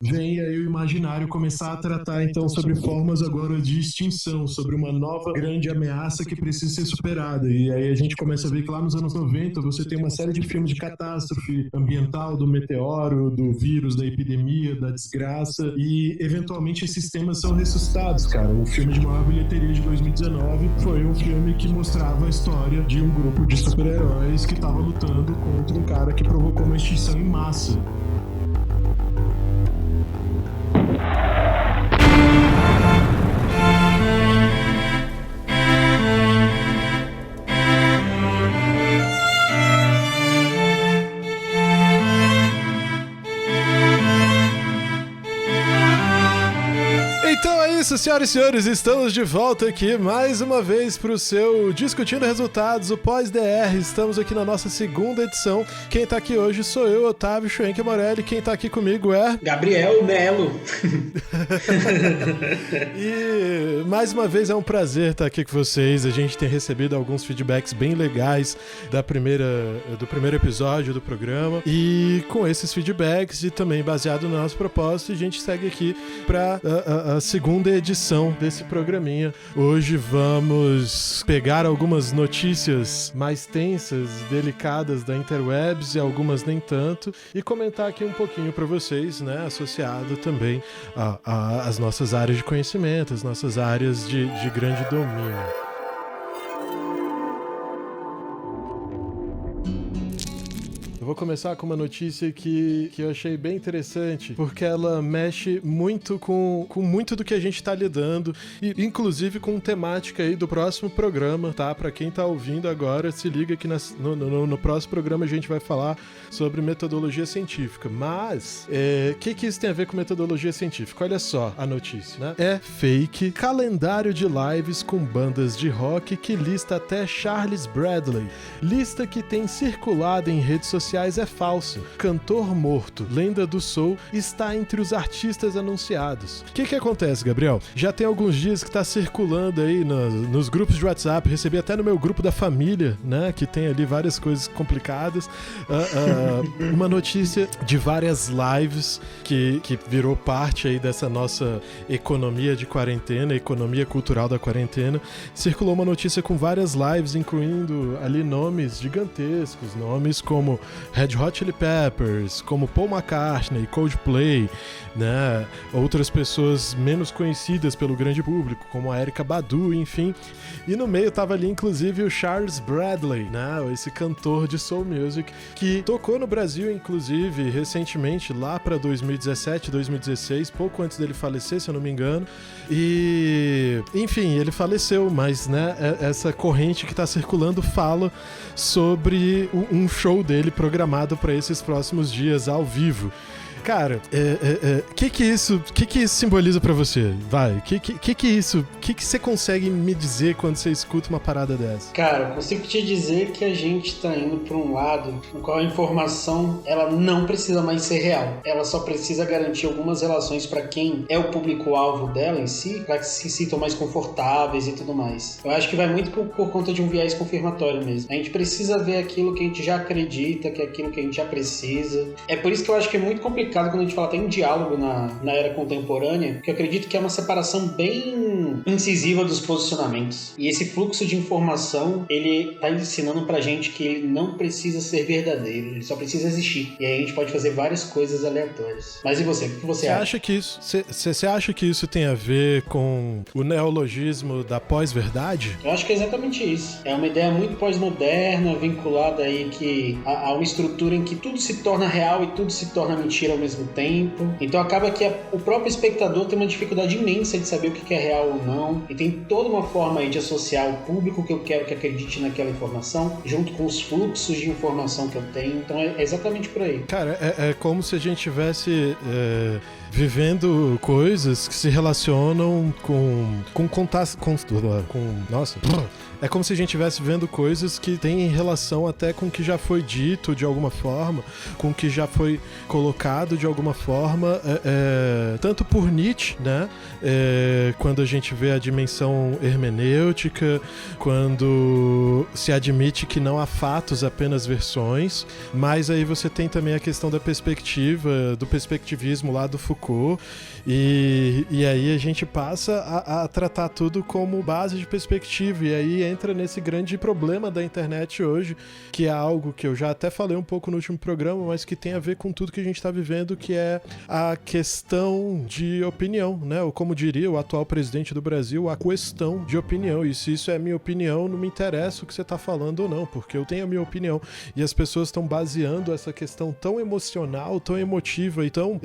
vem aí o imaginário começar a tratar então sobre formas agora de extinção, sobre uma nova grande ameaça que precisa ser superada. E aí a gente começa a ver que lá nos anos 90 você tem uma série de filmes de catástrofe ambiental, do meteoro, do vírus, da epidemia, da desgraça, e eventualmente esses temas são ressuscitados, cara. O filme de maior bilheteria de 2019 foi um filme que mostrava a história de um grupo de super-heróis que estava lutando contra um cara que provocou uma extinção em massa. Então é isso, senhoras e senhores, estamos de volta aqui mais uma vez para o seu Discutindo Resultados, o pós-DR. Estamos aqui na nossa segunda edição. Quem tá aqui hoje sou eu, Otávio Schwenk Morelli. Quem tá aqui comigo é... Gabriel Melo. E mais uma vez é um prazer estar aqui com vocês. A gente tem recebido alguns feedbacks bem legais do primeiro episódio do programa. E com esses feedbacks e também baseado no nosso propósito, a gente segue aqui para a segunda edição desse programinha. Hoje vamos pegar algumas notícias mais tensas, delicadas da interwebs e algumas nem tanto, e comentar aqui um pouquinho para vocês, né, associado também às nossas áreas de conhecimento, as nossas áreas de grande domínio. Eu vou começar com uma notícia que eu achei bem interessante, porque ela mexe muito com muito do que a gente tá lidando, e inclusive com temática aí do próximo programa, tá? Pra quem tá ouvindo agora, se liga que no próximo programa a gente vai falar sobre metodologia científica. Mas, que isso tem a ver com metodologia científica? Olha só a notícia, né? É fake calendário de lives com bandas de rock que lista até Charles Bradley. Lista que tem circulado em redes sociais é falso. Cantor morto, lenda do soul, está entre os artistas anunciados. O que acontece, Gabriel? Já tem alguns dias que tá circulando aí nos grupos de WhatsApp, recebi até no meu grupo da família, né, que tem ali várias coisas complicadas, uma notícia de várias lives que virou parte aí dessa nossa economia de quarentena, economia cultural da quarentena. Circulou uma notícia com várias lives, incluindo ali nomes gigantescos, nomes como Red Hot Chili Peppers, como Paul McCartney, Coldplay, né? Outras pessoas menos conhecidas pelo grande público, como a Erykah Badu, enfim. E no meio tava ali, inclusive, o Charles Bradley, né? Esse cantor de soul music que tocou no Brasil, inclusive, recentemente, lá pra 2017, 2016, pouco antes dele falecer, se eu não me engano. E, enfim, ele faleceu, mas, né, essa corrente que tá circulando fala sobre um show dele programado para esses próximos dias ao vivo. Cara, que isso simboliza pra você? Vai, que isso? Que você consegue me dizer quando você escuta uma parada dessa? Cara, eu consigo te dizer que a gente tá indo pra um lado no qual a informação, ela não precisa mais ser real. Ela só precisa garantir algumas relações pra quem é o público-alvo dela em si, pra que se sintam mais confortáveis e tudo mais. Eu acho que vai muito por conta de um viés confirmatório mesmo. A gente precisa ver aquilo que a gente já acredita, que é aquilo que a gente já precisa. É por isso que eu acho que é muito complicado quando a gente fala até em diálogo na era contemporânea, que eu acredito que é uma separação bem incisiva dos posicionamentos. E esse fluxo de informação, ele tá ensinando pra gente que ele não precisa ser verdadeiro, ele só precisa existir. E aí a gente pode fazer várias coisas aleatórias. Mas e você? O que você acha? Você acha que isso tem a ver com o neologismo da pós-verdade? Eu acho que é exatamente isso. É uma ideia muito pós-moderna, vinculada aí a uma estrutura em que tudo se torna real e tudo se torna mentira ao mesmo tempo. Então acaba que o próprio espectador tem uma dificuldade imensa de saber o que é real ou não, e tem toda uma forma aí de associar o público que eu quero que acredite naquela informação junto com os fluxos de informação que eu tenho. Então é exatamente por aí. Cara, é como se a gente tivesse vivendo coisas que se relacionam nossa, é como se a gente estivesse vendo coisas que têm relação até com o que já foi dito de alguma forma, com o que já foi colocado de alguma forma, tanto por Nietzsche, né? Quando a gente vê a dimensão hermenêutica, quando se admite que não há fatos, apenas versões, mas aí você tem também a questão da perspectiva, do perspectivismo lá do Foucault, publicou, e aí a gente passa a tratar tudo como base de perspectiva, e aí entra nesse grande problema da internet hoje, que é algo que eu já até falei um pouco no último programa, mas que tem a ver com tudo que a gente está vivendo, que é a questão de opinião, né? Ou como diria o atual presidente do Brasil, a questão de opinião. E se isso é minha opinião, não me interessa o que você está falando ou não, porque eu tenho a minha opinião. E as pessoas estão baseando essa questão tão emocional, tão emotiva e tão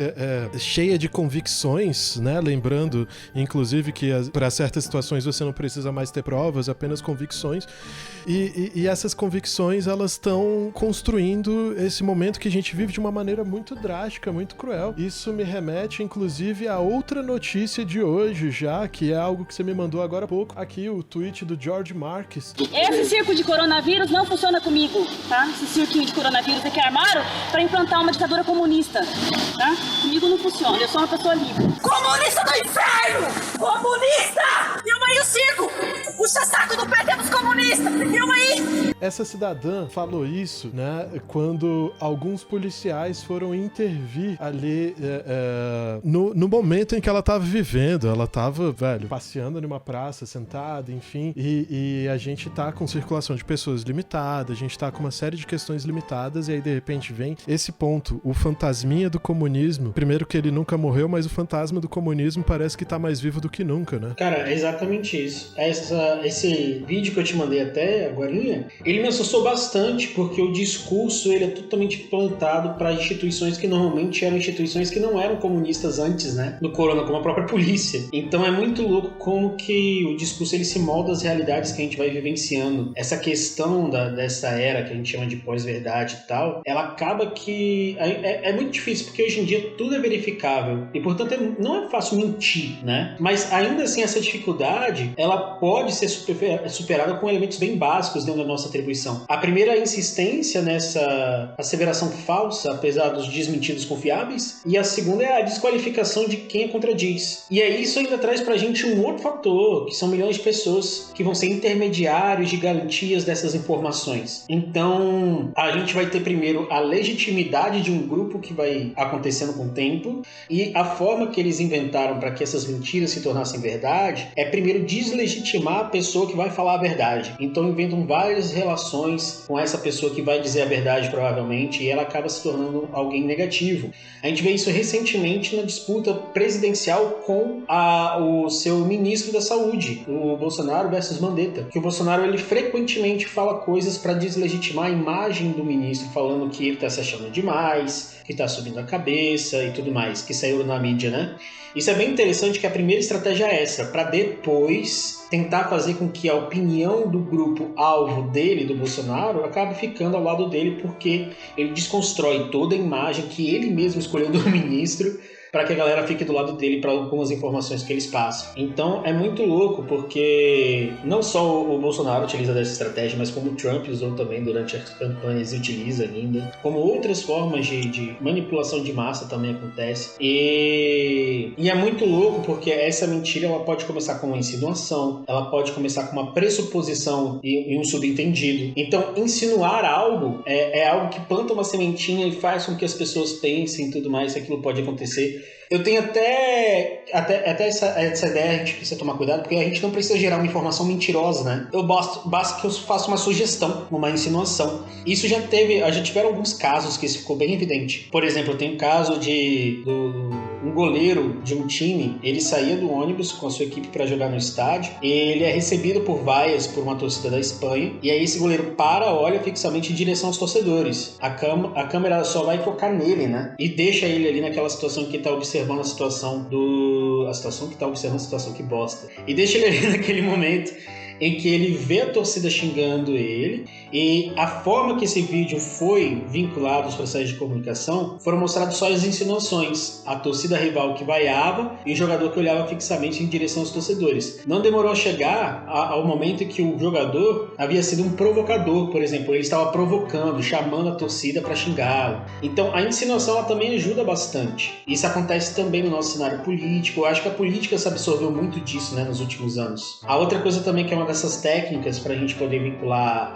cheia de convicções, né? Lembrando, inclusive, que para certas situações você não precisa mais ter provas, apenas convicções. E essas convicções, elas estão construindo esse momento que a gente vive de uma maneira muito drástica, muito cruel. Isso me remete, inclusive, a outra notícia de hoje já, que é algo que você me mandou agora há pouco. Aqui, o tweet do George Marques. Esse circo de coronavírus não funciona comigo, tá? Esse cirquinho de coronavírus é que armaram pra implantar uma ditadura comunista, tá? Comigo não funciona, eu sou uma pessoa livre. Comunista do inferno! Comunista! E aí o circo? Puxa saco do PT dos comunistas! E aí? Essa cidadã falou isso, né, quando alguns policiais foram intervir ali no momento em que ela tava vivendo. Ela tava, passeando numa praça, sentada, enfim, e a gente tá com circulação de pessoas limitada, a gente tá com uma série de questões limitadas, e aí de repente vem esse ponto, o fantasminha do comunismo. Primeiro que ele nunca morreu, mas o fantasma do comunismo parece que tá mais vivo do que nunca, né? Cara, é exatamente isso. Esse vídeo que eu te mandei até agorinha, ele me assustou bastante, porque o discurso ele é totalmente plantado para instituições que normalmente eram instituições que não eram comunistas antes, né? No corona, como a própria polícia. Então é muito louco como que o discurso ele se molda às realidades que a gente vai vivenciando. Essa questão dessa era que a gente chama de pós-verdade e tal, ela acaba que é muito difícil, porque hoje em dia tudo é verificável e, portanto, não é fácil mentir, né? Mas ainda assim essa dificuldade, ela pode ser superada com elementos bem básicos dentro da nossa atribuição. A primeira é a insistência nessa asseveração falsa, apesar dos desmentidos confiáveis, e a segunda é a desqualificação de quem a contradiz. E aí isso ainda traz pra gente um outro fator, que são milhões de pessoas que vão ser intermediários de garantias dessas informações. Então, a gente vai ter primeiro a legitimidade de um grupo que vai acontecendo com o tempo, e a forma que eles inventaram para que essas mentiras se tornassem verdade é primeiro deslegitimar a pessoa que vai falar a verdade. Então inventam várias relações com essa pessoa que vai dizer a verdade, provavelmente, e ela acaba se tornando alguém negativo. A gente vê isso recentemente na disputa presidencial com o seu ministro da Saúde, o Bolsonaro versus Mandetta, que o Bolsonaro ele frequentemente fala coisas para deslegitimar a imagem do ministro, falando que ele está se achando demais, que está subindo a cabeça e tudo mais, que saiu na mídia, né? Isso é bem interessante, que a primeira estratégia é essa, para depois tentar fazer com que a opinião do grupo alvo dele, do Bolsonaro, acabe ficando ao lado dele, porque ele desconstrói toda a imagem que ele mesmo escolheu do ministro, para que a galera fique do lado dele para algumas informações que eles passam. Então é muito louco, porque não só o Bolsonaro utiliza dessa estratégia, mas como o Trump usou também durante as campanhas e utiliza ainda, como outras formas de manipulação de massa também acontece. E é muito louco, porque essa mentira ela pode começar com uma insinuação, ela pode começar com uma pressuposição e um subentendido. Então insinuar algo é algo que planta uma sementinha e faz com que as pessoas pensem e tudo mais, que aquilo pode acontecer. Eu tenho até essa ideia, a gente precisa tomar cuidado, porque a gente não precisa gerar uma informação mentirosa, né? Basta que eu faça uma sugestão, uma insinuação. Isso já tiveram alguns casos que isso ficou bem evidente. Por exemplo, eu tenho um caso um goleiro de um time, ele saía do ônibus com a sua equipe para jogar no estádio, e ele é recebido por vaias por uma torcida da Espanha, e aí esse goleiro olha fixamente em direção aos torcedores. A câmera só vai focar nele, né? E deixa ele ali naquela situação que tá observando a situação que tá observando a situação que bosta. E deixa ele ali naquele momento em que ele vê a torcida xingando ele, e a forma que esse vídeo foi vinculado aos processos de comunicação foram mostradas só as insinuações. A torcida rival que vaiava e o jogador que olhava fixamente em direção aos torcedores. Não demorou a chegar ao momento em que o jogador havia sido um provocador, por exemplo. Ele estava provocando, chamando a torcida para xingá-lo. Então a insinuação ela também ajuda bastante. Isso acontece também no nosso cenário político. Eu acho que a política se absorveu muito disso, né, nos últimos anos. A outra coisa também que é uma dessas técnicas para a gente poder vincular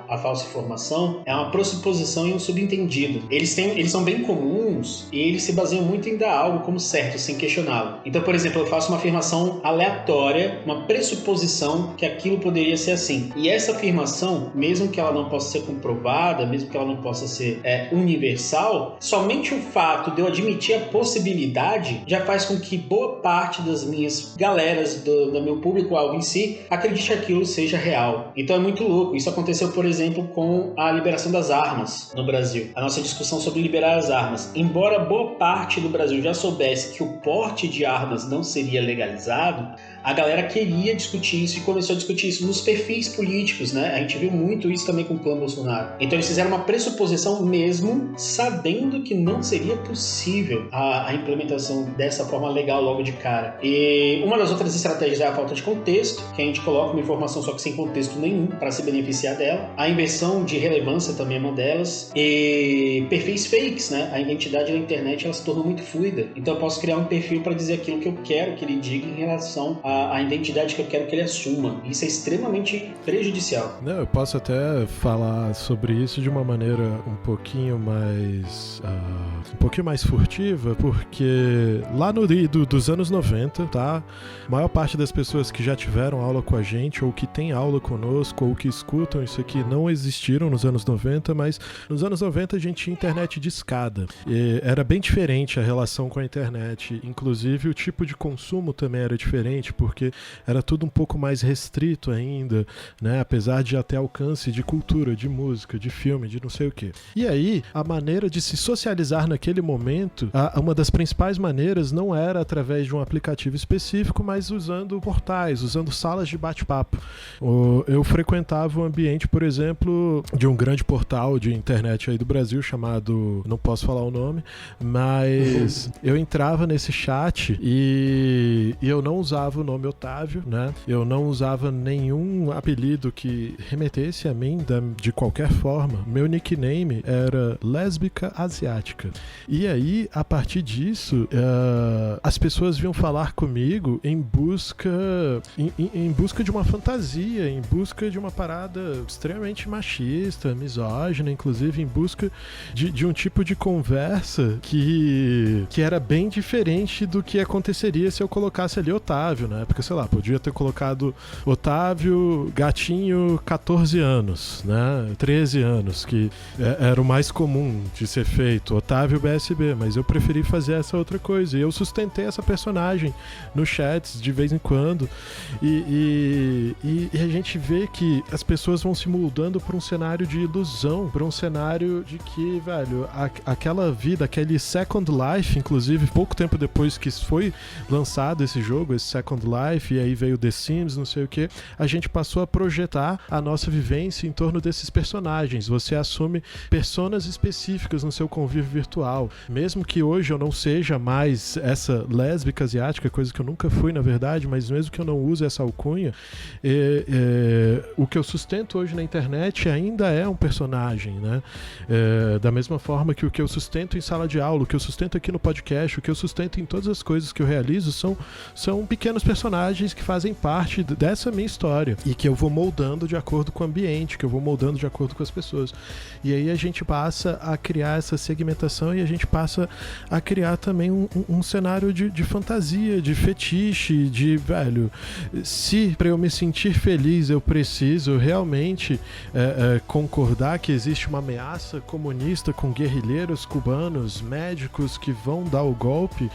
a falsa informação é uma pressuposição e um subentendido. Eles são bem comuns termos, eles se baseiam muito em dar algo como certo, sem questioná-lo. Então, por exemplo, eu faço uma afirmação aleatória, uma pressuposição que aquilo poderia ser assim. E essa afirmação, mesmo que ela não possa ser comprovada, mesmo que ela não possa ser universal, somente o fato de eu admitir a possibilidade já faz com que boa parte das minhas galeras, do meu público-alvo em si, acredite que aquilo seja real. Então é muito louco. Isso aconteceu, por exemplo, com a liberação das armas no Brasil. A nossa discussão sobre liberar as armas. Embora boa parte do Brasil já soubesse que o porte de armas não seria legalizado, a galera queria discutir isso e começou a discutir isso nos perfis políticos, né? A gente viu muito isso também com o clã Bolsonaro. Então eles fizeram uma pressuposição mesmo sabendo que não seria possível a implementação dessa forma legal logo de cara. E uma das outras estratégias é a falta de contexto, que a gente coloca uma informação só que sem contexto nenhum para se beneficiar dela. A inversão de relevância também é uma delas. E perfis fakes, né? A identidade da internet ela se tornou muito fluida. Então eu posso criar um perfil para dizer aquilo que eu quero que ele diga em relação a identidade que eu quero que ele assuma. Isso é extremamente prejudicial. Não, eu posso até falar sobre isso de uma maneira um pouquinho mais furtiva, porque lá no dos anos 90, tá? A maior parte das pessoas que já tiveram aula com a gente, ou que tem aula conosco, ou que escutam isso aqui, não existiram nos anos 90, mas nos anos 90 a gente tinha internet de escada. E era bem diferente a relação com a internet. Inclusive o tipo de consumo também era diferente, porque era tudo um pouco mais restrito ainda, né? Apesar de até alcance de cultura, de música, de filme, de não sei o quê. E aí, a maneira de se socializar naquele momento, uma das principais maneiras não era através de um aplicativo específico, mas usando portais, usando salas de bate-papo. Eu frequentava um ambiente, por exemplo, de um grande portal de internet aí do Brasil chamado, não posso falar o nome, mas eu entrava nesse chat e eu não usava o nome Otávio, né? Eu não usava nenhum apelido que remetesse a mim de qualquer forma. Meu nickname era Lésbica Asiática. E aí, a partir disso, as pessoas vinham falar comigo em busca de uma fantasia, em busca de uma parada extremamente machista, misógina, inclusive em busca de um tipo de conversa que era bem diferente do que aconteceria se eu colocasse ali Otávio, né? Porque, sei lá, podia ter colocado Otávio, gatinho, 14 anos, né? 13 anos, que era o mais comum de ser feito, Otávio BSB, mas eu preferi fazer essa outra coisa. E eu sustentei essa personagem nos chats de vez em quando. E a gente vê que as pessoas vão se moldando para um cenário de ilusão, para um cenário de que, velho, aquela vida, aquele Second Life, inclusive, pouco tempo depois que foi lançado esse jogo, esse Second Life, e aí veio The Sims, não sei o que, a gente passou a projetar a nossa vivência em torno desses personagens. Você assume personas específicas no seu convívio virtual. Mesmo que hoje eu não seja mais essa lésbica asiática, coisa que eu nunca fui, na verdade, mas mesmo que eu não use essa alcunha, o que eu sustento hoje na internet ainda é um personagem, né? Da mesma forma que o que eu sustento em sala de aula, o que eu sustento aqui no podcast, o que eu sustento em todas as coisas que eu realizo são pequenos personagens que fazem parte dessa minha história e que eu vou moldando de acordo com o ambiente, que eu vou moldando de acordo com as pessoas. E aí a gente passa a criar essa segmentação e a gente passa a criar também um cenário de fantasia, de fetiche, de, velho, se pra eu me sentir feliz eu preciso realmente concordar que existe uma ameaça comunista com guerrilheiros cubanos, médicos que vão dar o golpe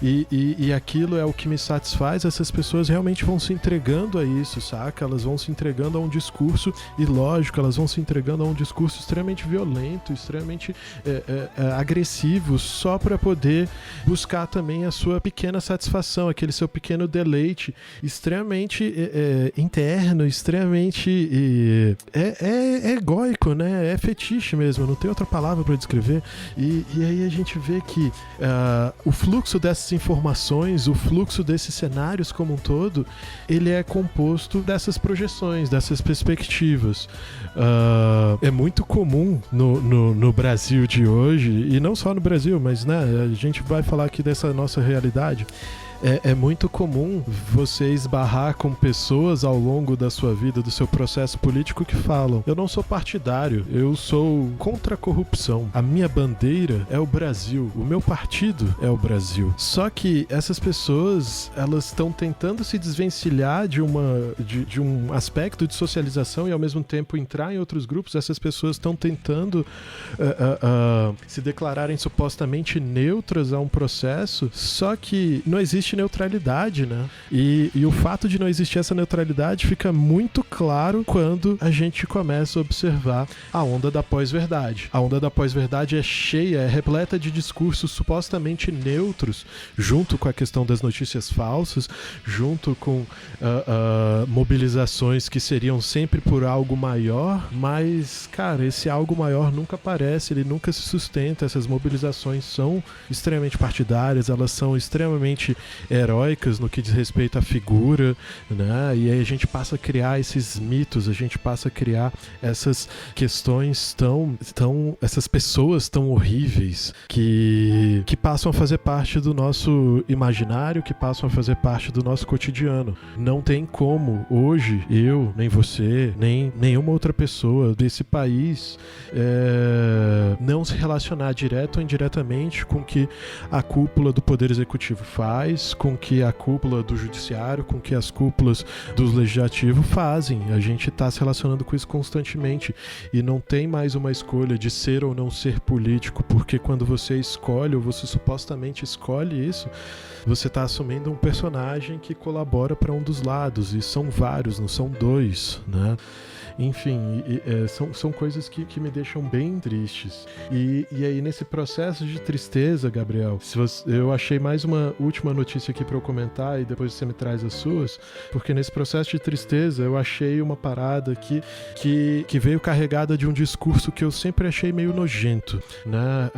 e aquilo é o que me satisfaz, essas pessoas realmente vão se entregando a isso, saca? Elas vão se entregando a um discurso ilógico, elas vão se entregando a um discurso extremamente violento, extremamente agressivo, só para poder buscar também a sua pequena satisfação, aquele seu pequeno deleite extremamente interno, extremamente egóico, né? É fetiche mesmo, não tem outra palavra para descrever. E aí a gente vê que o fluxo dessas informações, o fluxo desses cenários como um todo, ele é composto dessas projeções, dessas perspectivas. É muito comum no Brasil de hoje, e não só no Brasil, mas, né, a gente vai falar aqui dessa nossa realidade. É muito comum você esbarrar com pessoas ao longo da sua vida, do seu processo político, que falam: eu não sou partidário, eu sou contra a corrupção, a minha bandeira é o Brasil, o meu partido é o Brasil. Só que essas pessoas, elas estão tentando se desvencilhar de um aspecto de socialização e ao mesmo tempo entrar em outros grupos. Essas pessoas estão tentando se declararem supostamente neutras a um processo, só que não existe neutralidade, né? E o fato de não existir essa neutralidade fica muito claro quando a gente começa a observar a onda da pós-verdade. A onda da pós-verdade é cheia, é repleta de discursos supostamente neutros, junto com a questão das notícias falsas, junto com mobilizações que seriam sempre por algo maior, mas, cara, esse algo maior nunca aparece, ele nunca se sustenta. Essas mobilizações são extremamente partidárias, elas são extremamente heróicas no que diz respeito à figura, né? E aí a gente passa a criar esses mitos, a gente passa a criar essas questões essas pessoas tão horríveis que passam a fazer parte do nosso imaginário, que passam a fazer parte do nosso cotidiano. Não tem como hoje eu, nem você, nem nenhuma outra pessoa desse país não se relacionar direto ou indiretamente com o que a cúpula do Poder Executivo faz, com o que a cúpula do Judiciário, com o que as cúpulas do Legislativo fazem. A gente está se relacionando com isso constantemente e não tem mais uma escolha de ser ou não ser político, porque quando você escolhe, ou você supostamente escolhe isso, você está assumindo um personagem que colabora para um dos lados, e são vários, não são dois, né? Enfim, são coisas que me deixam bem tristes. E aí, nesse processo de tristeza, Gabriel, eu achei mais uma última notícia aqui para eu comentar e depois você me traz as suas, porque nesse processo de tristeza eu achei uma parada que veio carregada de um discurso que eu sempre achei meio nojento, né?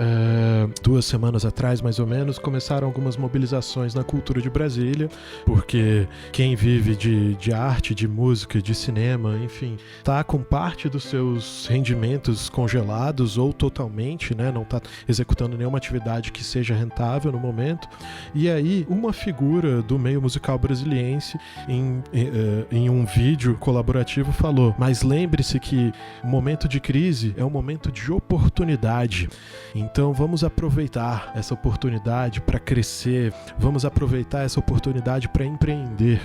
2 semanas atrás, mais ou menos, começaram algumas mobilizações na cultura de Brasília, porque quem vive de arte, de música, de cinema, enfim, tá com parte dos seus rendimentos congelados ou totalmente, né? Não tá executando nenhuma atividade que seja rentável no momento. E aí, uma figura do meio musical brasiliense em um vídeo colaborativo falou: mas lembre-se que o momento de crise é um momento de oportunidade. Então vamos aproveitar essa oportunidade para crescer, vamos aproveitar essa oportunidade para empreender.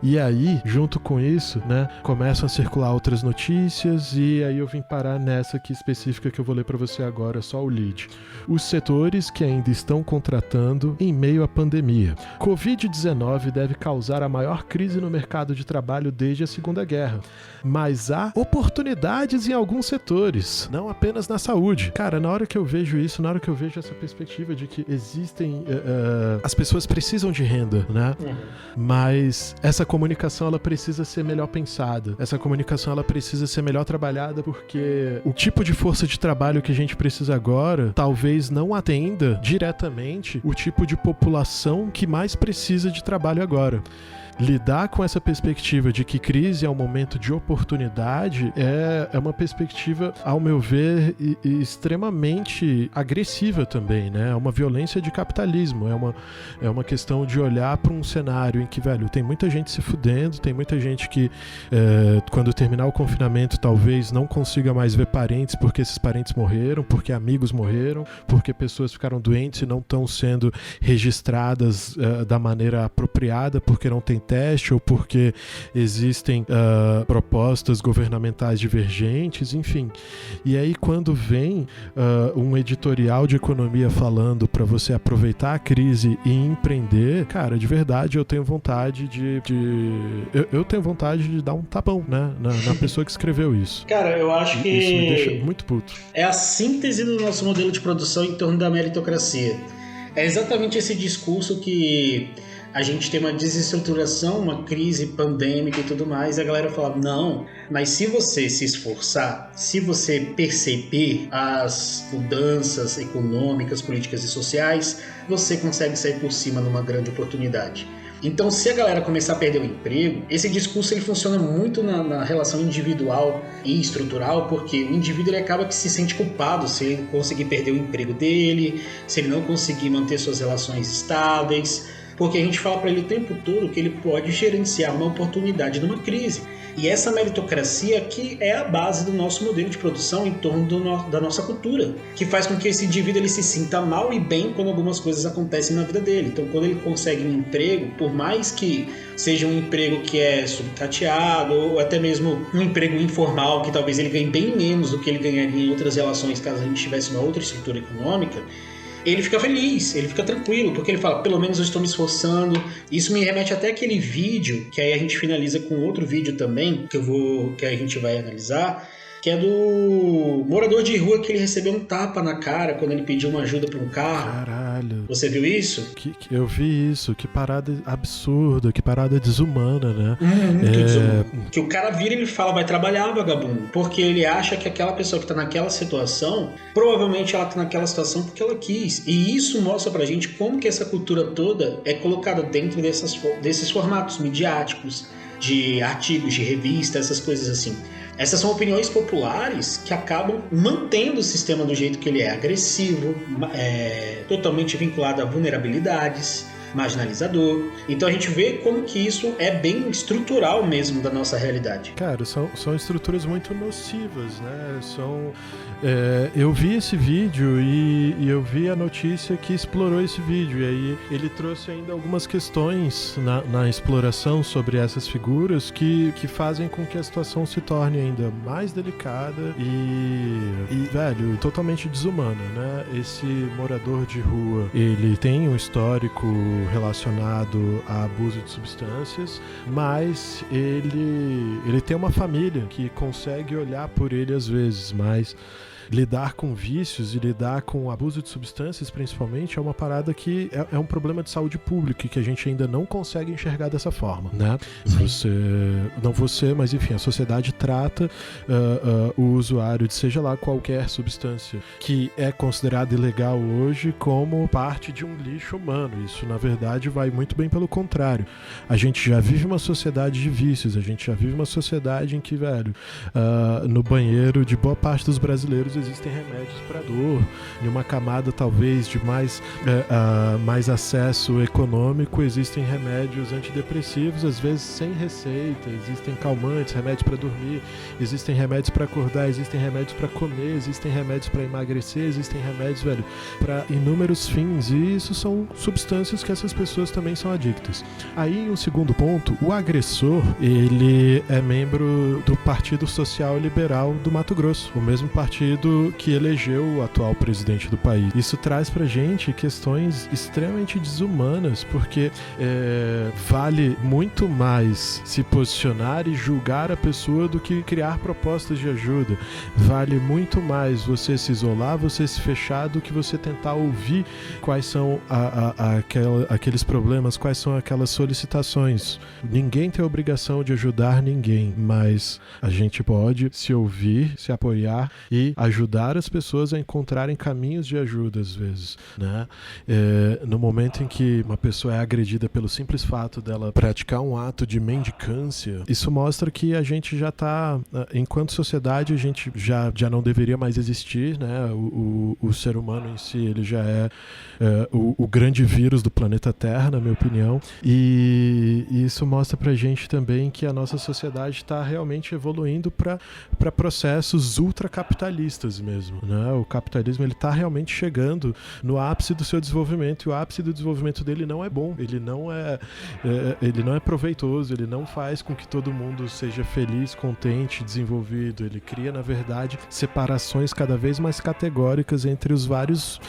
E aí, junto com isso, né, começam a circular outras notícias, e aí eu vim parar nessa aqui específica que eu vou ler para você agora, só o lead. Os setores que ainda estão contratando em meio à pandemia. Covid-19 deve causar a maior crise no mercado de trabalho desde a Segunda Guerra, mas há oportunidades em alguns setores, não apenas na saúde. Cara, na hora que eu vejo isso, na hora que eu vejo essa perspectiva de que existem... as pessoas precisam de renda, né? Mas essa comunicação, ela precisa ser melhor pensada. Essa comunicação, ela precisa ser melhor trabalhada, porque o tipo de força de trabalho que a gente precisa agora talvez não atenda diretamente o tipo de população que mais precisa de trabalho agora. Lidar com essa perspectiva de que crise é um momento de oportunidade é uma perspectiva, ao meu ver, extremamente agressiva também, né? É uma violência de capitalismo, é uma questão de olhar para um cenário em que, velho, tem muita gente se fudendo, tem muita gente que quando terminar o confinamento talvez não consiga mais ver parentes porque esses parentes morreram, porque amigos morreram, porque pessoas ficaram doentes e não estão sendo registradas da maneira apropriada, porque não tem teste ou porque existem propostas governamentais divergentes, enfim. E aí quando vem um editorial de economia falando para você aproveitar a crise e empreender, cara, de verdade eu tenho vontade eu tenho vontade de dar um tapão, né, na pessoa que escreveu isso. Cara, eu acho que isso me deixa muito puto. É a síntese do nosso modelo de produção em torno da meritocracia. É exatamente esse discurso que a gente tem uma desestruturação, uma crise pandêmica e tudo mais, e a galera fala, não, mas se você se esforçar, se você perceber as mudanças econômicas, políticas e sociais, você consegue sair por cima numa grande oportunidade. Então, se a galera começar a perder o emprego, esse discurso ele funciona muito na relação individual e estrutural, porque o indivíduo ele acaba que se sente culpado se ele conseguir perder o emprego dele, se ele não conseguir manter suas relações estáveis, porque a gente fala para ele o tempo todo que ele pode gerenciar uma oportunidade numa crise. E essa meritocracia que é a base do nosso modelo de produção em torno da nossa cultura, que faz com que esse indivíduo ele se sinta mal e bem quando algumas coisas acontecem na vida dele. Então, quando ele consegue um emprego, por mais que seja um emprego que é subcateado, ou até mesmo um emprego informal, que talvez ele ganhe bem menos do que ele ganharia em outras relações, caso a gente tivesse uma outra estrutura econômica, ele fica feliz, ele fica tranquilo, porque ele fala, pelo menos eu estou me esforçando. Isso me remete até aquele vídeo, que aí a gente finaliza com outro vídeo também, que a gente vai analisar, que é do morador de rua que ele recebeu um tapa na cara quando ele pediu uma ajuda para um carro. Caralho. Você viu isso? Eu vi isso, que parada absurda, que parada desumana, né? Que o cara vira e ele fala, vai trabalhar, vagabundo, porque ele acha que aquela pessoa que tá naquela situação, provavelmente ela tá naquela situação porque ela quis. E isso mostra pra gente como que essa cultura toda é colocada dentro desses formatos midiáticos, de artigos, de revista, essas coisas assim. Essas são opiniões populares que acabam mantendo o sistema do jeito que ele é, agressivo, totalmente vinculado a vulnerabilidades, marginalizador. Então a gente vê como que isso é bem estrutural mesmo da nossa realidade. Cara, são estruturas muito nocivas, né? Eu vi esse vídeo e eu vi a notícia que explorou esse vídeo, e aí ele trouxe ainda algumas questões na exploração sobre essas figuras que fazem com que a situação se torne ainda mais delicada e velho, totalmente desumana, né? Esse morador de rua, ele tem um histórico relacionado a abuso de substâncias, mas ele tem uma família que consegue olhar por ele às vezes, mas lidar com vícios e lidar com abuso de substâncias, principalmente, é uma parada que é um problema de saúde pública que a gente ainda não consegue enxergar dessa forma, né? Mas enfim, a sociedade trata o usuário de seja lá qualquer substância que é considerada ilegal hoje como parte de um lixo humano. Isso, na verdade, vai muito bem pelo contrário. A gente já vive uma sociedade de vícios, a gente já vive uma sociedade em que, velho, no banheiro de boa parte dos brasileiros existem remédios para dor, em uma camada talvez de mais acesso econômico existem remédios antidepressivos, às vezes sem receita, existem calmantes, remédios para dormir, existem remédios para acordar, existem remédios para comer, existem remédios para emagrecer, existem remédios, velho, para inúmeros fins, e isso são substâncias que essas pessoas também são adictas. Aí, em um segundo ponto, o agressor, ele é membro do Partido Social Liberal do Mato Grosso, o mesmo partido que elegeu o atual presidente do país. Isso traz pra gente questões extremamente desumanas, porque vale muito mais se posicionar e julgar a pessoa do que criar propostas de ajuda. Vale muito mais você se isolar, você se fechar, do que você tentar ouvir quais são aqueles problemas, quais são aquelas solicitações. Ninguém tem a obrigação de ajudar ninguém, mas a gente pode se ouvir, se apoiar e ajudar as pessoas a encontrarem caminhos de ajuda, às vezes, né? No momento em que uma pessoa é agredida pelo simples fato dela praticar um ato de mendicância, isso mostra que a gente já está, enquanto sociedade, a gente já não deveria mais existir, né? O ser humano em si, ele já é o grande vírus do planeta Terra, na minha opinião, e isso mostra pra gente também que a nossa sociedade está realmente evoluindo para processos ultracapitalistas mesmo, né? O capitalismo, ele está realmente chegando no ápice do seu desenvolvimento, e o ápice do desenvolvimento dele não é bom, ele não é proveitoso, ele não faz com que todo mundo seja feliz, contente, desenvolvido. Ele cria, na verdade, separações cada vez mais categóricas entre os vários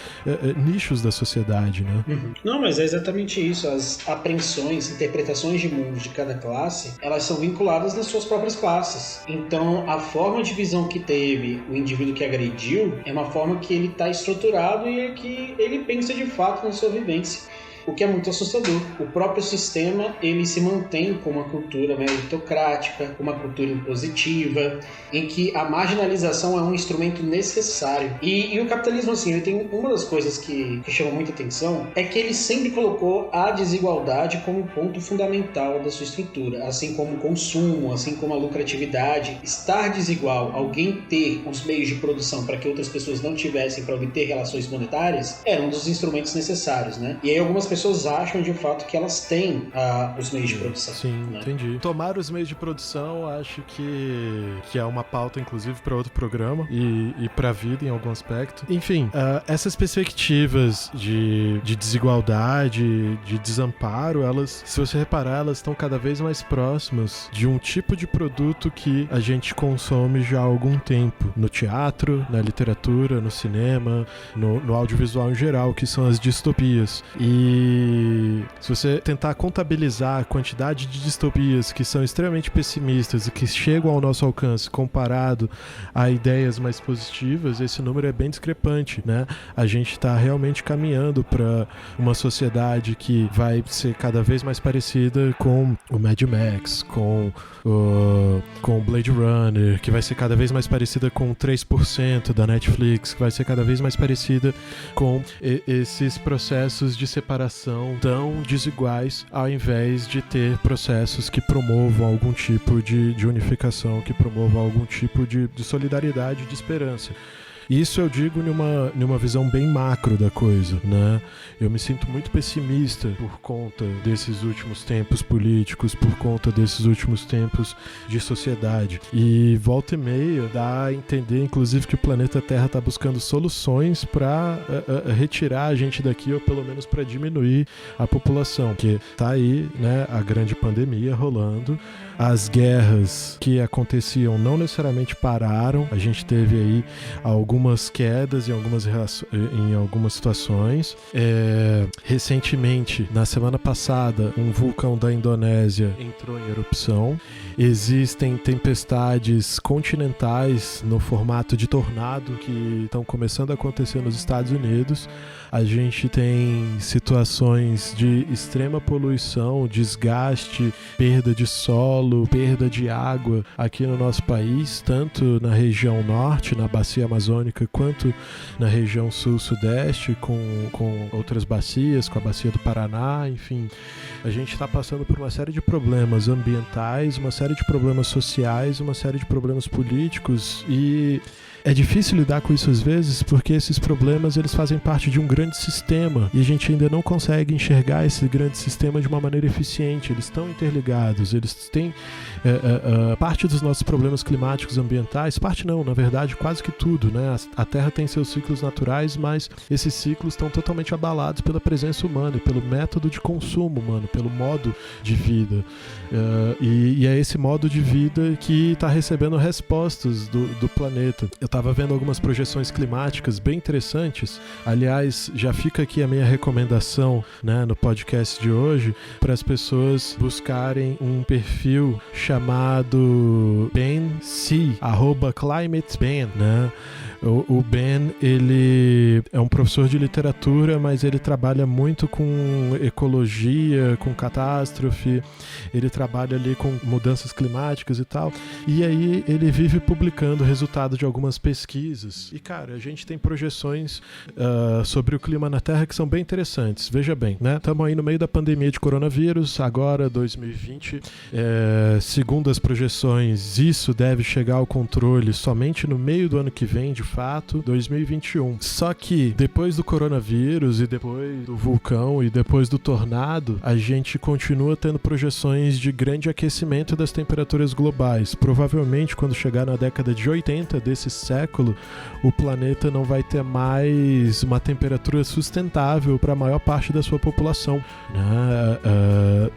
nichos da sociedade, né? Uhum. Não, mas é exatamente isso. As apreensões, interpretações de mundo de cada classe, elas são vinculadas nas suas próprias classes. Então, a forma de visão que teve o indivíduo que agrediu é uma forma que ele está estruturado e é que ele pensa de fato na sua vivência. O que é muito assustador. O próprio sistema, ele se mantém com uma cultura meritocrática, uma cultura impositiva, em que a marginalização é um instrumento necessário. E o capitalismo, assim, ele tem uma das coisas que chama muita atenção, é que ele sempre colocou a desigualdade como ponto fundamental da sua estrutura, assim como o consumo, assim como a lucratividade. Estar desigual, alguém ter os meios de produção para que outras pessoas não tivessem para obter relações monetárias, era um dos instrumentos necessários, né? E aí algumas pessoas acham de fato que elas têm os meios de produção. Sim, né? Entendi. Tomar os meios de produção, acho que é uma pauta, inclusive, para outro programa e para a vida em algum aspecto. Enfim, essas perspectivas de desigualdade, de desamparo, elas, se você reparar, elas estão cada vez mais próximas de um tipo de produto que a gente consome já há algum tempo. No teatro, na literatura, no cinema, no audiovisual em geral, que são as distopias. E se você tentar contabilizar a quantidade de distopias que são extremamente pessimistas e que chegam ao nosso alcance comparado a ideias mais positivas, esse número é bem discrepante, né? A gente está realmente caminhando para uma sociedade que vai ser cada vez mais parecida com o Mad Max, com o Blade Runner, que vai ser cada vez mais parecida com o 3% da Netflix, que vai ser cada vez mais parecida com esses processos de separação tão desiguais, ao invés de ter processos que promovam algum tipo de unificação, que promovam algum tipo de solidariedade, de esperança. Isso eu digo numa visão bem macro da coisa, né? Eu me sinto muito pessimista por conta desses últimos tempos políticos, por conta desses últimos tempos de sociedade. E volta e meia dá a entender, inclusive, que o planeta Terra está buscando soluções para retirar a gente daqui, ou pelo menos para diminuir a população. Porque tá aí, né, a grande pandemia rolando. As guerras que aconteciam não necessariamente pararam. A gente teve aí algumas quedas em algumas situações. Recentemente, na semana passada, um vulcão da Indonésia entrou em erupção. Existem tempestades continentais no formato de tornado que estão começando a acontecer nos Estados Unidos. A gente tem situações de extrema poluição, desgaste, perda de solo, perda de água aqui no nosso país, tanto na região norte, na bacia amazônica, quanto na região sul-sudeste, com outras bacias, com a bacia do Paraná, enfim. A gente está passando por uma série de problemas ambientais, uma série de problemas sociais, uma série de problemas políticos, e é difícil lidar com isso às vezes, porque esses problemas eles fazem parte de um grande sistema e a gente ainda não consegue enxergar esse grande sistema de uma maneira eficiente. Eles estão interligados, eles têm parte dos nossos problemas climáticos ambientais, parte não, na verdade quase que tudo, né? A Terra tem seus ciclos naturais, mas esses ciclos estão totalmente abalados pela presença humana e pelo método de consumo humano, pelo modo de vida. E é esse modo de vida que está recebendo respostas do planeta. Eu estava vendo algumas projeções climáticas bem interessantes. Aliás, já fica aqui a minha recomendação, né, no podcast de hoje, para as pessoas buscarem um perfil chamado Ben C, @ClimateBen, né? O Ben, ele é um professor de literatura, mas ele trabalha muito com ecologia, com catástrofe, ele trabalha ali com mudanças climáticas e tal, e aí ele vive publicando resultado de algumas pesquisas. E, cara, a gente tem projeções sobre o clima na Terra que são bem interessantes. Veja bem, né? Estamos aí no meio da pandemia de coronavírus, agora 2020. Segundo as projeções, isso deve chegar ao controle somente no meio do ano que vem, de fato, 2021. Só que depois do coronavírus e depois do vulcão e depois do tornado, a gente continua tendo projeções de grande aquecimento das temperaturas globais. Provavelmente, quando chegar na década de 80 desse século, o planeta não vai ter mais uma temperatura sustentável para a maior parte da sua população, né?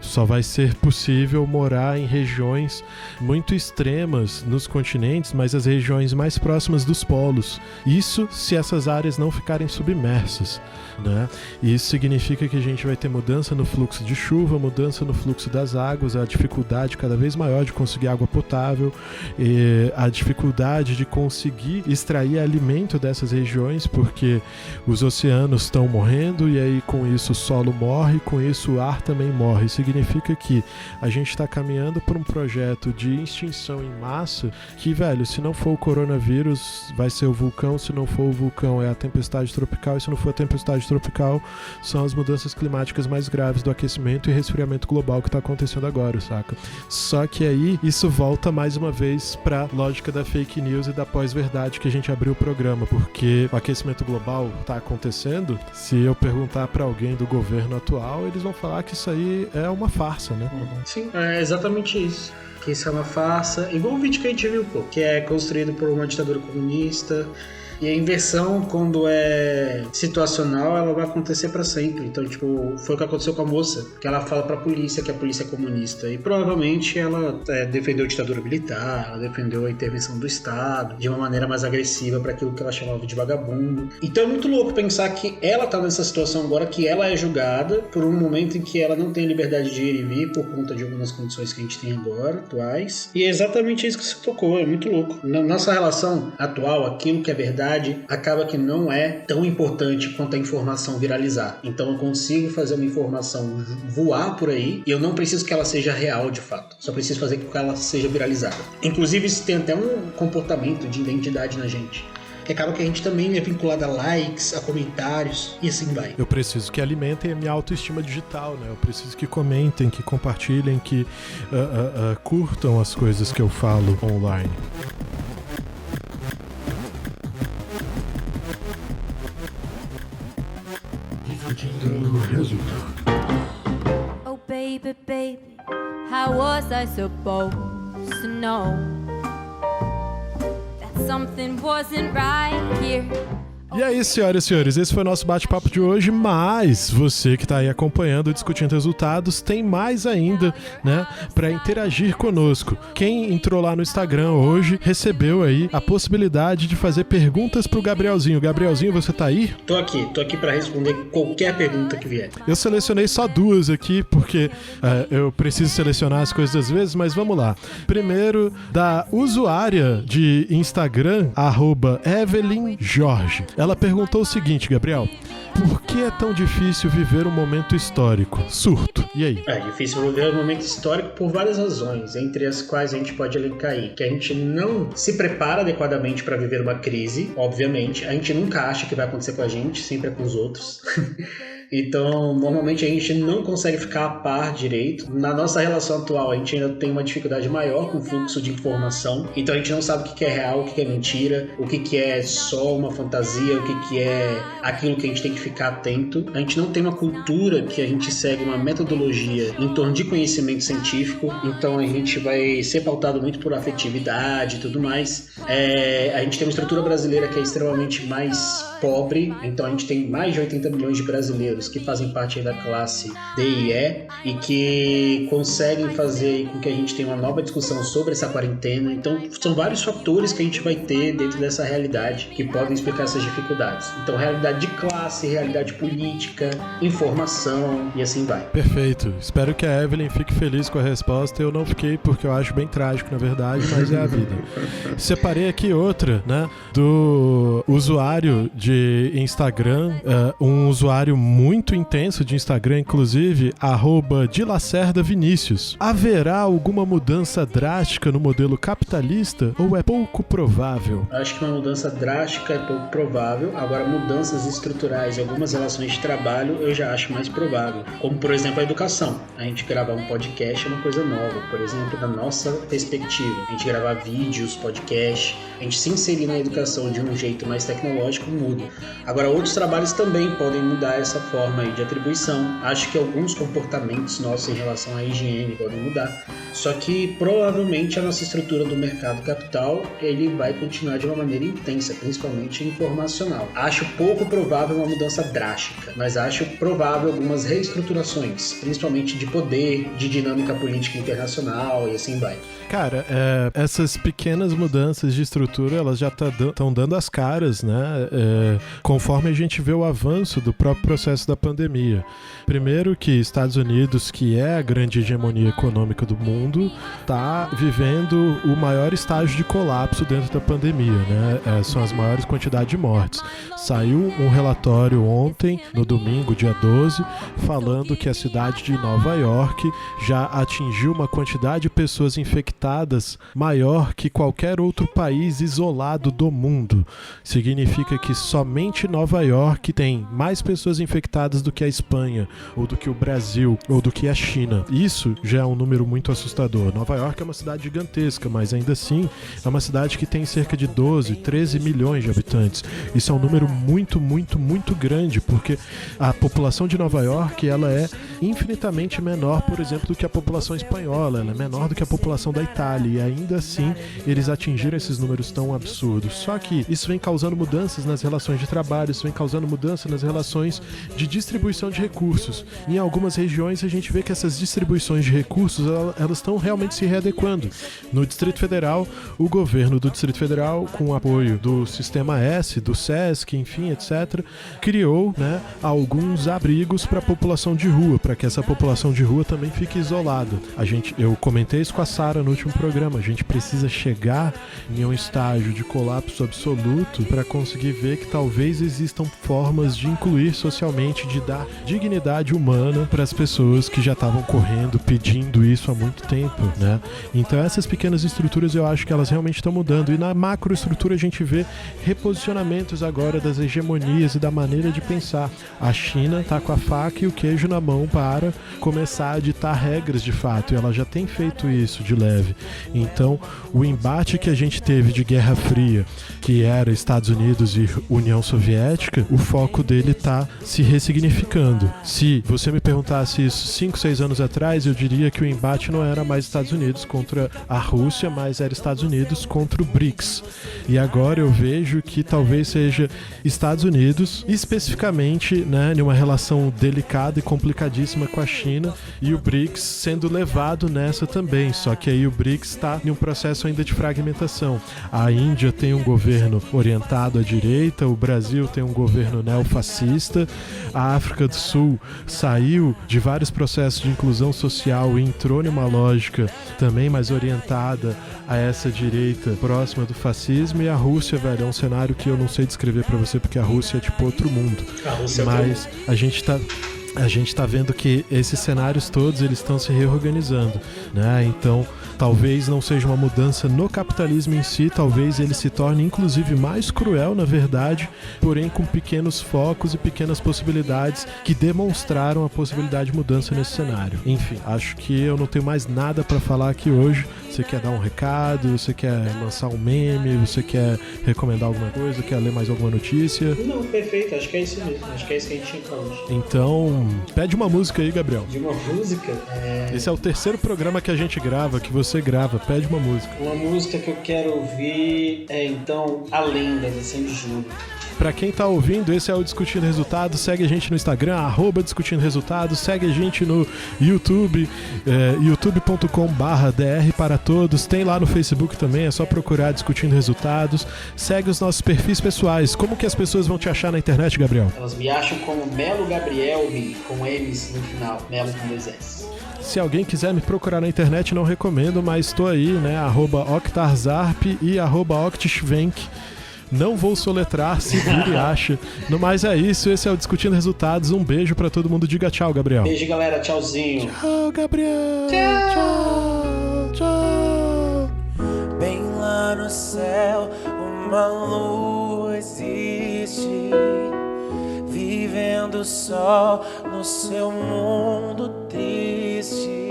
Só vai ser possível morar em regiões muito extremas nos continentes, mas as regiões mais próximas dos polos. Isso se essas áreas não ficarem submersas, né? E isso significa que a gente vai ter mudança no fluxo de chuva, mudança no fluxo das águas, a dificuldade cada vez maior de conseguir água potável, e a dificuldade de conseguir extrair alimento dessas regiões, porque os oceanos estão morrendo e aí com isso o solo morre, com isso o ar também morre. Significa significa que a gente está caminhando por um projeto de extinção em massa que, velho, se não for o coronavírus, vai ser o vulcão, se não for o vulcão é a tempestade tropical, e se não for a tempestade tropical, são as mudanças climáticas mais graves do aquecimento e resfriamento global que está acontecendo agora, saca? Só que aí, isso volta mais uma vez pra lógica da fake news e da pós-verdade que a gente abriu o programa, porque o aquecimento global tá acontecendo. Se eu perguntar pra alguém do governo atual, eles vão falar que isso aí é uma farsa, né? Sim, é exatamente isso. Que isso é uma farsa, igual o vídeo que a gente viu, pô, que é construído por uma ditadura comunista. E a inversão, quando é situacional, ela vai acontecer pra sempre. Então, tipo, foi o que aconteceu com a moça, que ela fala pra polícia que a polícia é comunista. E provavelmente ela defendeu a ditadura militar, ela defendeu a intervenção do Estado de uma maneira mais agressiva pra aquilo que ela chamava de vagabundo. Então é muito louco pensar que ela tá nessa situação agora, que ela é julgada por um momento em que ela não tem liberdade de ir e vir por conta de algumas condições que a gente tem agora, atuais. E é exatamente isso que você tocou, é muito louco. Na nossa relação atual, aquilo que é verdade acaba que não é tão importante quanto a informação viralizar. Então eu consigo fazer uma informação voar por aí e eu não preciso que ela seja real de fato. Só preciso fazer com que ela seja viralizada. Inclusive isso tem até um comportamento de identidade na gente. Que acaba que a gente também é vinculado a likes, a comentários e assim vai. Eu preciso que alimentem a minha autoestima digital, né? Eu preciso que comentem, que compartilhem, que curtam as coisas que eu falo online. Oh baby, baby, how was I supposed to know that something wasn't right here? E aí, senhoras e senhores, esse foi o nosso bate-papo de hoje, mas você que tá aí acompanhando, discutindo resultados, tem mais ainda, né, pra interagir conosco. Quem entrou lá no Instagram hoje recebeu aí a possibilidade de fazer perguntas pro Gabrielzinho. Gabrielzinho, você tá aí? Tô aqui pra responder qualquer pergunta que vier. Eu selecionei só duas aqui, porque eu preciso selecionar as coisas às vezes, mas vamos lá. Primeiro, da usuária de Instagram, @EvelynJorge. Ela perguntou o seguinte, Gabriel: por que é tão difícil viver um momento histórico? Surto. E aí? É difícil viver um momento histórico por várias razões, entre as quais a gente pode elencar aí. Que a gente não se prepara adequadamente para viver uma crise, obviamente. A gente nunca acha que vai acontecer com a gente, sempre é com os outros. Então, normalmente a gente não consegue ficar a par direito. Na nossa relação atual, a gente ainda tem uma dificuldade maior com o fluxo de informação. Então a gente não sabe o que é real, o que é mentira, o que é só uma fantasia, o que é aquilo que a gente tem que ficar atento. A gente não tem uma cultura que a gente segue uma metodologia em torno de conhecimento científico. Então a gente vai ser pautado muito por afetividade e tudo mais. A gente tem uma estrutura brasileira que é extremamente mais pobre. Então a gente tem mais de 80 milhões de brasileiros que fazem parte da classe D e E e que conseguem fazer com que a gente tenha uma nova discussão sobre essa quarentena. Então são vários fatores que a gente vai ter dentro dessa realidade que podem explicar essas dificuldades. Então realidade de classe, realidade política, informação e assim vai. Perfeito. Espero que a Evelyn fique feliz com a resposta. Eu não fiquei porque eu acho bem trágico na verdade, mas é a vida. Separei aqui outra, né, do usuário de Instagram, um usuário muito intenso de Instagram, inclusive, @DiLacerdaVinicius. Haverá alguma mudança drástica no modelo capitalista ou é pouco provável? Acho que uma mudança drástica é pouco provável. Agora, mudanças estruturais e algumas relações de trabalho eu já acho mais provável. Como, por exemplo, a educação. A gente gravar um podcast é uma coisa nova, por exemplo, da nossa perspectiva. A gente gravar vídeos, podcast, a gente se inserir na educação de um jeito mais tecnológico muda. Agora, outros trabalhos também podem mudar essa forma aí de atribuição. Acho que alguns comportamentos nossos em relação à higiene podem mudar. Só que provavelmente a nossa estrutura do mercado capital ele vai continuar de uma maneira intensa, principalmente informacional. Acho pouco provável uma mudança drástica, mas acho provável algumas reestruturações, principalmente de poder, de dinâmica política internacional e assim vai. Cara, essas pequenas mudanças de estrutura, elas já estão dando as caras, né? Conforme a gente vê o avanço do próprio processo da pandemia. Primeiro que Estados Unidos, que é a grande hegemonia econômica do mundo, está vivendo o maior estágio de colapso dentro da pandemia, né? São as maiores quantidades de mortes. Saiu um relatório ontem, no domingo, dia 12, falando que a cidade de Nova York já atingiu uma quantidade de pessoas infectadas maior que qualquer outro país isolado do mundo. Significa que somente Nova York tem mais pessoas infectadas do que a Espanha, ou do que o Brasil, ou do que a China. Isso já é um número muito assustador. Nova York é uma cidade gigantesca, mas ainda assim é uma cidade que tem cerca de 12, 13 milhões de habitantes. Isso é um número muito, muito, muito grande, porque a população de Nova York, ela é infinitamente menor, por exemplo, do que a população espanhola, ela é menor do que a população da Itália, e ainda assim eles atingiram esses números tão absurdos. Só que isso vem causando mudanças nas relações de trabalho, isso vem causando mudança nas relações de distribuição de recursos. Em algumas regiões a gente vê que essas distribuições de recursos, elas estão realmente se readequando. No Distrito Federal, o governo do Distrito Federal, com o apoio do Sistema S, do SESC, enfim, etc., criou, né, alguns abrigos para a população de rua, para que essa população de rua também fique isolada. Eu comentei isso com a Sara no último programa, a gente precisa chegar em um estágio de colapso absoluto para conseguir ver que talvez existam formas de incluir socialmente, de dar dignidade humana para as pessoas que já estavam correndo, pedindo isso há muito tempo, né? Então essas pequenas estruturas eu acho que elas realmente estão mudando, e na macroestrutura a gente vê reposicionamentos agora das hegemonias e da maneira de pensar. A China está com a faca e o queijo na mão para começar a ditar regras de fato, e ela já tem feito isso de leve. Então o embate que a gente teve de Guerra Fria, que era Estados Unidos e União Soviética, o foco dele está se ressignificando. Se você me perguntasse isso 5, 6 anos atrás, eu diria que o embate não era mais Estados Unidos contra a Rússia, mas era Estados Unidos contra o BRICS. E agora eu vejo que talvez seja Estados Unidos, especificamente, né, em uma relação delicada e complicadíssima com a China, e o BRICS sendo levado nessa também. Só que aí o BRICS está em um processo ainda de fragmentação. A Índia tem um governo orientado à direita, o Brasil tem um governo neofascista, a África do Sul saiu de vários processos de inclusão social e entrou numa lógica também mais orientada a essa direita próxima do fascismo, e a Rússia, velho, é um cenário que eu não sei descrever pra você, porque a Rússia é tipo outro mundo. Mas a gente tá vendo que esses cenários todos, eles estão se reorganizando, né? Então, talvez não seja uma mudança no capitalismo em si, talvez ele se torne inclusive mais cruel, na verdade, porém com pequenos focos e pequenas possibilidades que demonstraram a possibilidade de mudança nesse cenário. Enfim, acho que eu não tenho mais nada pra falar aqui hoje. Você quer dar um recado, você quer lançar um meme, você quer recomendar alguma coisa, quer ler mais alguma notícia? Não, perfeito, acho que é isso mesmo, acho que é isso que a gente tinha pra hoje. Então, pede uma música aí, Gabriel. De uma música? Esse é o terceiro programa que a gente grava, que você grava, pede uma música. Uma música que eu quero ouvir é, então, A Lenda, de Sandy Júnior. Pra quem tá ouvindo, esse é o Discutindo Resultados. Segue a gente no Instagram, @Discutindo Resultados. Segue a gente no YouTube, youtube.com/DR para todos. Tem lá no Facebook também, é só procurar Discutindo Resultados. Segue os nossos perfis pessoais. Como que as pessoas vão te achar na internet, Gabriel? Elas me acham como Melo Gabrielme, com M's no final, Melo com 2 S. Se alguém quiser me procurar na internet, não recomendo, mas estou aí, né? @Octarzarp e @Octishvenk. Não vou soletrar, se vira e acha. No mais é isso, esse é o Discutindo Resultados. Um beijo pra todo mundo. Diga tchau, Gabriel. Beijo, galera. Tchauzinho. Tchau, Gabriel. Tchau, tchau. Bem lá no céu, uma lua existe, vivendo só no seu mundo triste.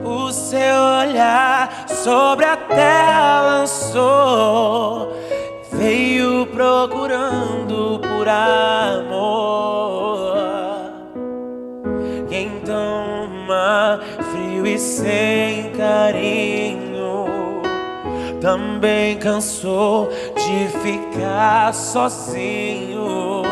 O seu olhar sobre a terra lançou, veio procurando por amor. E então o mar frio e sem carinho também cansou de ficar sozinho.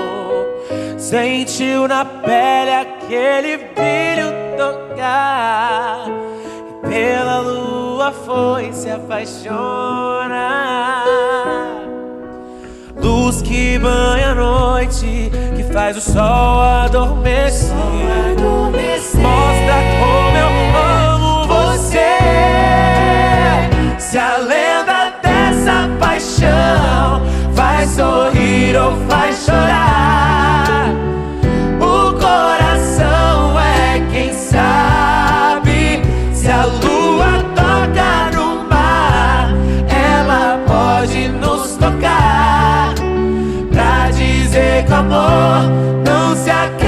Sentiu na pele aquele brilho tocar, e pela lua lua foi se apaixona. Luz que banha a noite, que faz o sol adormecer. Mostra como eu amo você. Se a lenda dessa paixão faz sorrir ou faz chorar, o coração é quem sabe. Se a lua toca no mar, ela pode nos tocar pra dizer que o amor não se acabe.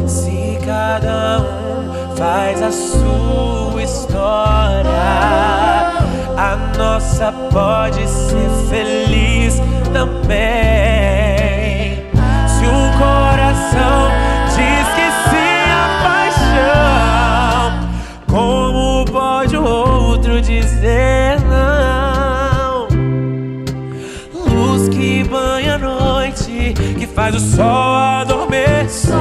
Se cada um faz a sua história, a nossa pode ser feliz também. Se um coração diz que sim a paixão, como pode o outro dizer não? Luz que banha a noite, que faz o sol adormecer.